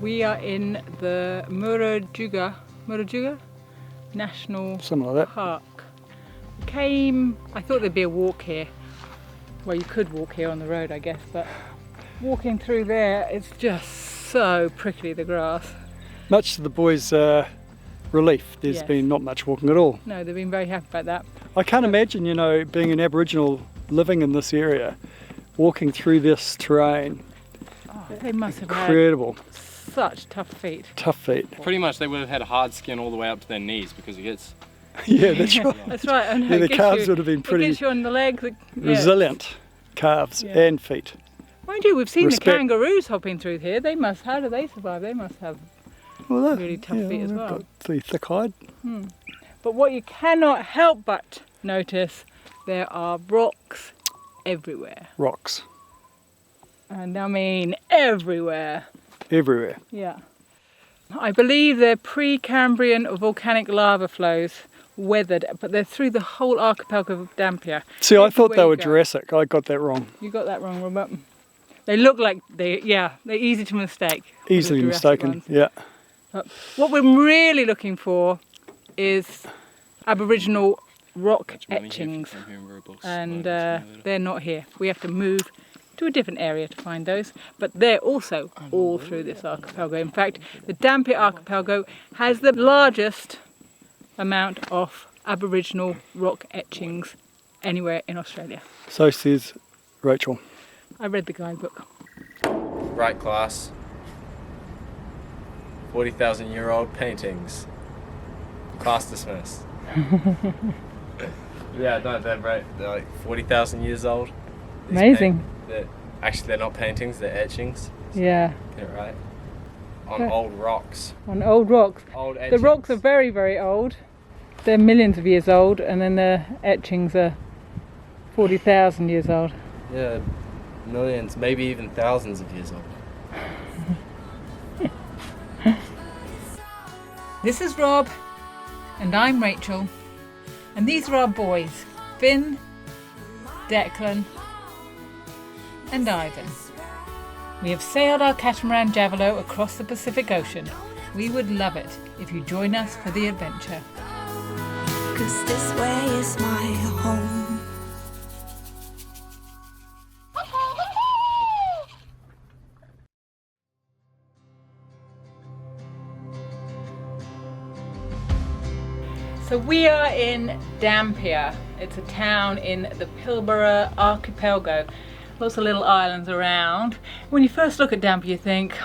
We are in the Murujuga National Something like that. Park. I thought there'd be a walk here. Well, you could walk here on the road, I guess, but walking through there, it's just so prickly, the grass. Much to the boys' relief, there's Yes. been not much walking at all. No, they've been very happy about that. I can't imagine, you know, being an Aboriginal living in this area, walking through this terrain. Oh, they must have Incredible. had such tough feet. Tough feet. Pretty much they would have had a hard skin all the way up to their knees because it gets... Yeah, that's right. That's right. And Yeah, the calves would have been It pretty gets you on the legs. Yeah. resilient. Calves Yeah. and feet. Mind you, we've seen Respect. the kangaroos hopping through here. How do they survive? They must have Well, really tough feet as they've well. got the thick hide. But what you cannot help but notice, there are rocks everywhere. Rocks. And I mean everywhere. Everywhere. Yeah. I believe they're pre-Cambrian volcanic lava flows, weathered, but they're through the whole archipelago of Dampier. See, I thought Everywhere they you were go. Jurassic. I got that wrong. You got that wrong, Robert. They look like they're easy to mistake. for the Easily Jurassic mistaken. ones. Yeah. But what we're really looking for is Aboriginal rock etchings, and they're not here. We have to move to a different area to find those, but they're also all through this archipelago. In fact, the Dampier archipelago has the largest amount of Aboriginal rock etchings anywhere in Australia. So says Rachel. I read the guidebook. Right, class. 40,000-year-old paintings. Class dismissed. Yeah, no, they're right. They're like 40,000 years old. These Amazing. Actually, they're not paintings, they're etchings. Yeah, Get it right. On Okay. old rocks. on old rocks. Old The etchings. rocks are very, very old. They're millions of years old, and then the etchings are 40,000 years old. Yeah, millions, maybe even thousands of years old. This is Rob, and I'm Rachel, and these are our boys, Finn, Declan, and Ivan. We have sailed our catamaran Javelot across the Pacific Ocean. We would love it if you join us for the adventure. 'Cause this way is my home. So we are in Dampier. It's a town in the Pilbara archipelago. Lots of little islands around. When you first look at Dampier, you think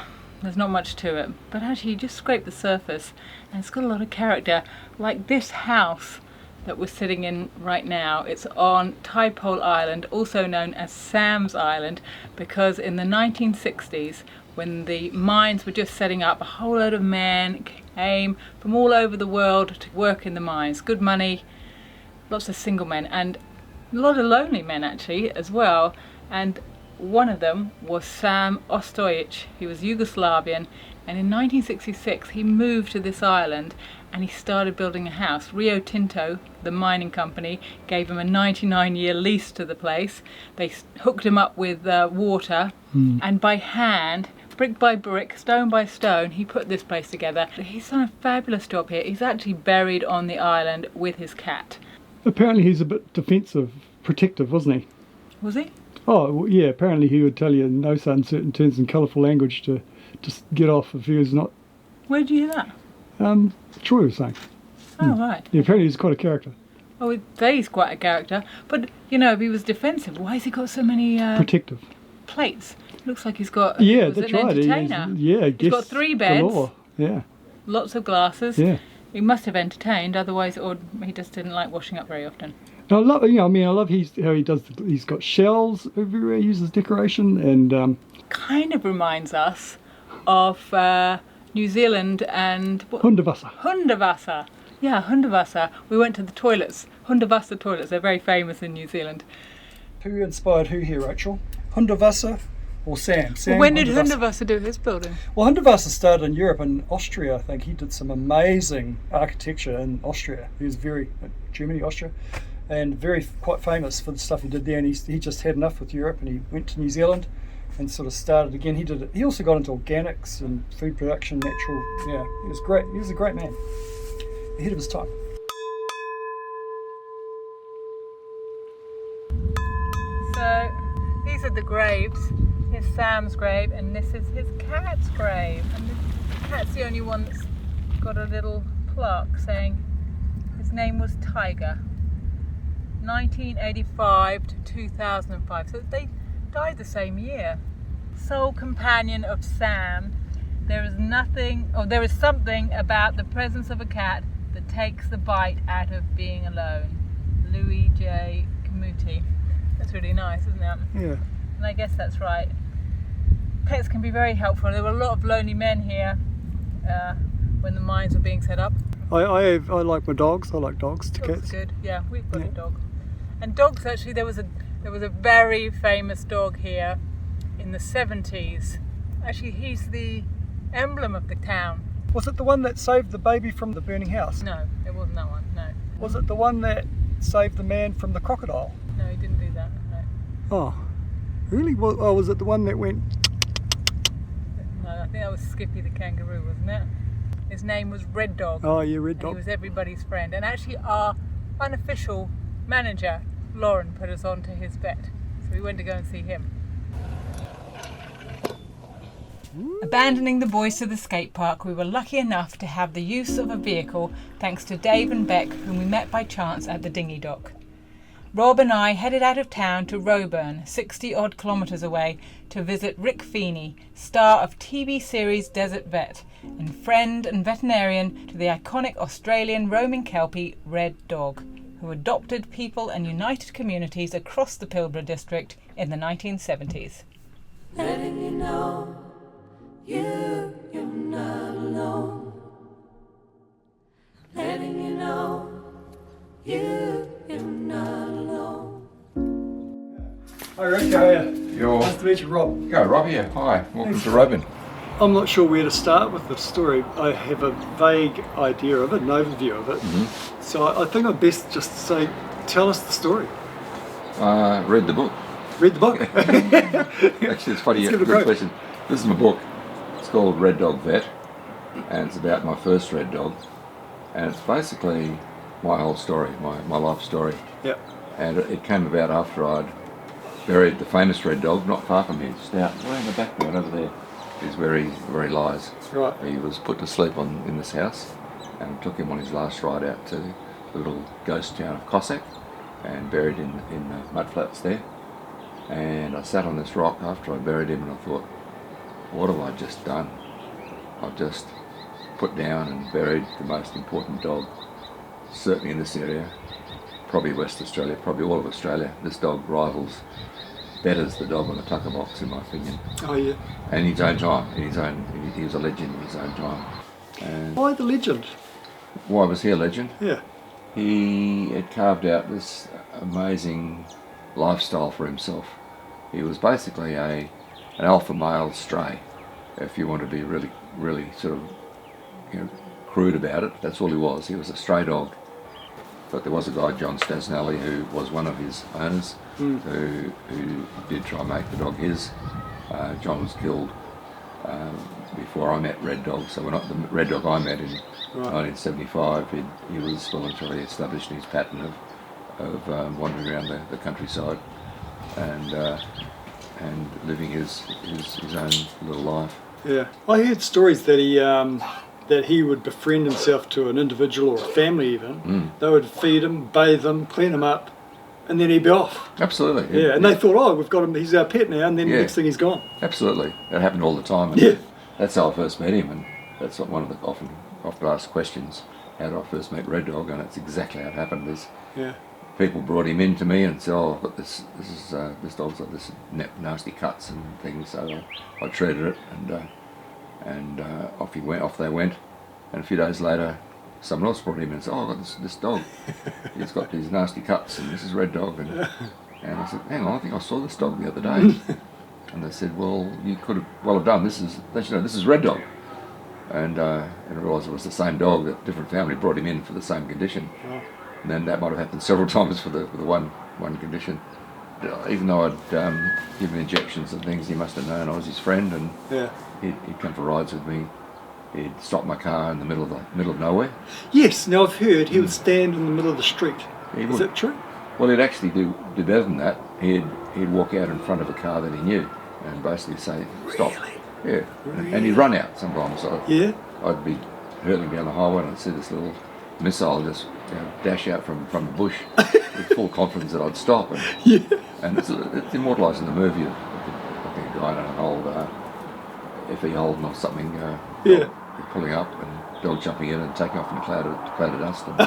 there's not much to it, but actually you just scrape the surface and it's got a lot of character. Like this house that we're sitting in right now, it's on Tadpole Island, also known as Sam's Island, because in the 1960s, when the mines were just setting up, a whole load of men came from all over the world to work in the mines. Good money, lots of single men, and a lot of lonely men actually as well. And one of them was Sam Ostojic. He was Yugoslavian, and in 1966 he moved to this island and he started building a house. Rio Tinto, the mining company, gave him a 99-year lease to the place. They hooked him up with water, and by hand, brick by brick, stone by stone, he put this place together. He's done a fabulous job here. He's actually buried on the island with his cat. Apparently he's a bit defensive, protective, wasn't he? Was he? Oh, well, yeah, apparently he would tell you in no uncertain terms and colourful language to just get off if he was not... Where did you hear that? Troy was saying. Oh, right. Yeah, apparently he's quite a character. Oh, he's quite a character. But, you know, if he was defensive, why has he got so many Protective. plates? Looks like he's got Yeah, was that's an right. entertainer. He's got 3 beds. galore. Yeah, Lots of glasses. yeah. He must have entertained, otherwise, or he just didn't like washing up very often. I love, I love how he does. He's got shells everywhere. He uses decoration, and Kind of reminds us of New Zealand and Hundavasa. Hundavasa. Yeah, Hundavasa. We went to the toilets. Hundavasa toilets. They're very famous in New Zealand. Who inspired who here, Rachel? Hundavasa or Sam? When did Hundavasa do his building? Well, Hundavasa started in Europe and Austria. I think he did some amazing architecture in Austria. He was Germany, Austria, and quite famous for the stuff he did there. And he just had enough with Europe, and he went to New Zealand and sort of started again. He did it. He also got into organics and food production, natural. Yeah, he was great. He was a great man, ahead of his time. So these are the graves. Here's Sam's grave, and this is his cat's grave. And the cat's the only one that's got a little plaque saying his name was Tiger. 1985 to 2005. So they died the same year. Sole companion of Sam. There is something about the presence of a cat that takes the bite out of being alone. Louis J. Camuti. That's really nice, isn't it? Yeah. And I guess that's right. Pets can be very helpful. There were a lot of lonely men here when the mines were being set up. I like my dogs. I like dogs to Dogs cats. are good. Yeah, we've got a dog. And dogs, actually, there was a very famous dog here in the 70s. Actually, he's the emblem of the town. Was it the one that saved the baby from the burning house? No, it wasn't that one. No. Was it the one that saved the man from the crocodile? No, he didn't do that. No. Oh, really? Was it the one that went? No, I think that was Skippy the kangaroo, wasn't it? His name was Red Dog. Oh, yeah, Red And Dog. he was everybody's friend. And actually, our unofficial manager, Lauren, put us on to his vet. So we went to go and see him. Abandoning the boys to the skate park, we were lucky enough to have the use of a vehicle thanks to Dave and Beck, whom we met by chance at the dinghy dock. Rob and I headed out of town to Roebourne, 60 odd kilometres away, to visit Rick Feeney, star of TV series Desert Vet, and friend and veterinarian to the iconic Australian roaming kelpie Red Dog, who adopted people and united communities across the Pilbara district in the 1970s. Letting you know you're not alone. Letting you know you're not alone. Hi Rick, how are you? You're... Nice to meet you, Rob. Go, Rob, here. Hi, welcome to Roebourne. I'm not sure where to start with the story. I have a vague idea of it, an overview of it. Mm-hmm. So I think I'm best just to say, tell us the story. Read the book. Read the book. Actually, it's funny, Let's give it a good go. question. This is my book. It's called Red Dog Vet, and it's about my first red dog. And it's basically my whole story, my life story. Yeah. And it came about after I'd buried the famous red dog, not far from here, just out way in the background over there, is where he lies. Right. He was put to sleep in this house, and took him on his last ride out to the little ghost town of Cossack, and buried in the mudflats there. And I sat on this rock after I buried him, and I thought, what have I just done? I've just put down and buried the most important dog, certainly in this area, probably West Australia, probably all of Australia. This dog rivals, betters the dog on the tucker box, in my opinion. Oh yeah. And in his own time, he was a legend in his own time. And Why the legend? why was he a legend? Yeah. He had carved out this amazing lifestyle for himself. He was basically an alpha male stray, if you want to be really sort of crude about it. That's all he was. He was a stray dog. But there was a guy, John Stasnelli, who was one of his owners, who did try and make the dog his. John was killed before I met Red Dog. So the Red Dog I met in 1975, he was voluntarily established in his pattern of wandering around the countryside and living his own little life. Yeah. I heard stories that he would befriend himself to an individual or a family even. They would feed him, bathe him, clean him up, and then he'd be off. Absolutely. Yeah, and they thought, oh, we've got him, he's our pet now, and then the next thing he's gone. Absolutely. That happened all the time. And Yeah. That's how I first met him, and that's one of the often asked questions. How did I first meet Red Dog? And that's exactly how it happened. Yeah. People brought him in to me and said, oh, I've got this dog's got this nasty cuts and things. So I treated it, and off they went. And a few days later, someone else brought him in and said, oh, I've got this dog. He's got these nasty cuts, and this is Red Dog. And I said, hang on, I think I saw this dog the other day. And they said, well, you could have well have done. This is Red Dog. And I realised it was the same dog that a different family brought him in for the same condition. And then that might have happened several times for the one condition. even though I'd given injections and things, he must have known I was his friend, and Yeah. he'd come for rides with me. He'd stop my car in the middle of nowhere. Yes. Now I've heard he would stand in the middle of the street. He Is would. that true? Well, he'd actually do better than that. He'd walk out in front of a car that he knew and basically say, stop. Really? Yeah. And he'd run out sometimes. Yeah. I'd be hurtling down the highway and I'd see this little missile just dash out from the bush with full confidence that I'd stop. And, and it's immortalised in the movie. I think a guy on an old FE Holden or something pulling up and dog jumping in and taking off in a cloud of dust. And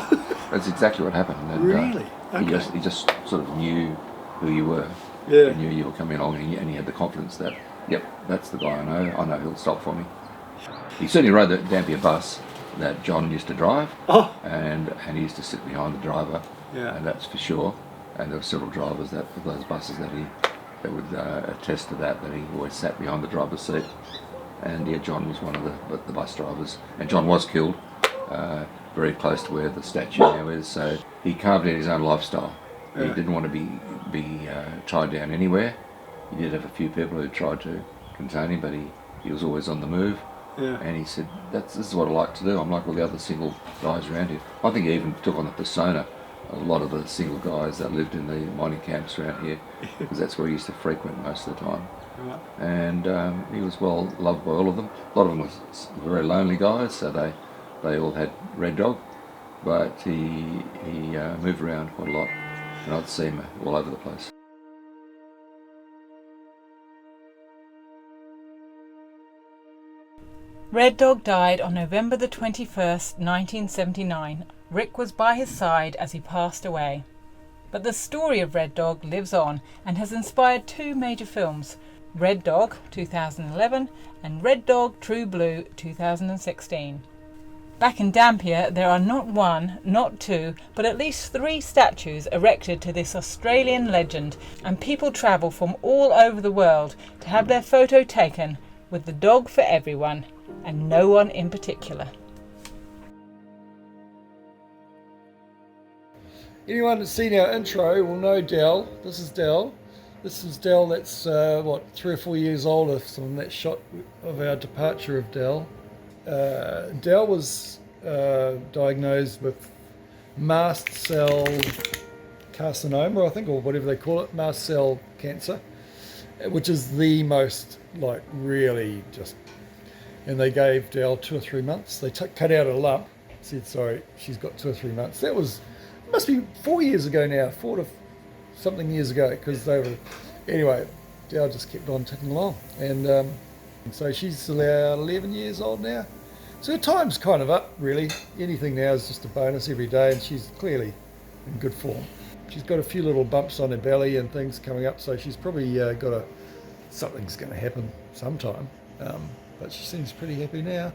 that's exactly what happened. And, Really? He just sort of knew who you were. Yeah. He knew you were coming along, and he had the confidence that, yep, that's the guy I know. I know he'll stop for me. He certainly rode the Dampier bus that John used to drive, and he used to sit behind the driver, and that's for sure. And there were several drivers of those buses that would attest to that he always sat behind the driver's seat. And yeah, John was one of the bus drivers, and John was killed very close to where the statue now is. So he carved out his own lifestyle. He didn't want to be tied down anywhere. He did have a few people who tried to contain him, but he was always on the move. Yeah. And he said, this is what I like to do. I'm like all the other single guys around here. I think he even took on the persona of a lot of the single guys that lived in the mining camps around here, because that's where he used to frequent most of the time. Right. And he was well loved by all of them. A lot of them were very lonely guys, so they all had Red Dog, but he moved around quite a lot, and I'd see him all over the place. Red Dog died on November the 21st, 1979. Rick was by his side as he passed away. But the story of Red Dog lives on and has inspired two major films, Red Dog 2011 and Red Dog True Blue 2016. Back in Dampier, there are not one, not two, but at least 3 statues erected to this Australian legend, and people travel from all over the world to have their photo taken with the dog for everyone and no one in particular. Anyone that's seen our intro will know Del. This is Del. This is Del that's, 3 or 4 years older from that shot of our departure of Del. Del was diagnosed with mast cell carcinoma, I think, or whatever they call it, mast cell cancer, which is the most, really just... And they gave Del 2 or 3 months. They cut out a lump, said, sorry, she's got 2 or 3 months. That was... must be 4 years ago now, 4 to something years ago, because they were... Anyway, Del just kept on ticking along. And so she's about 11 years old now. So her time's kind of up, really. Anything now is just a bonus every day, and she's clearly in good form. She's got a few little bumps on her belly and things coming up, so she's probably something's going to happen sometime. But she seems pretty happy now.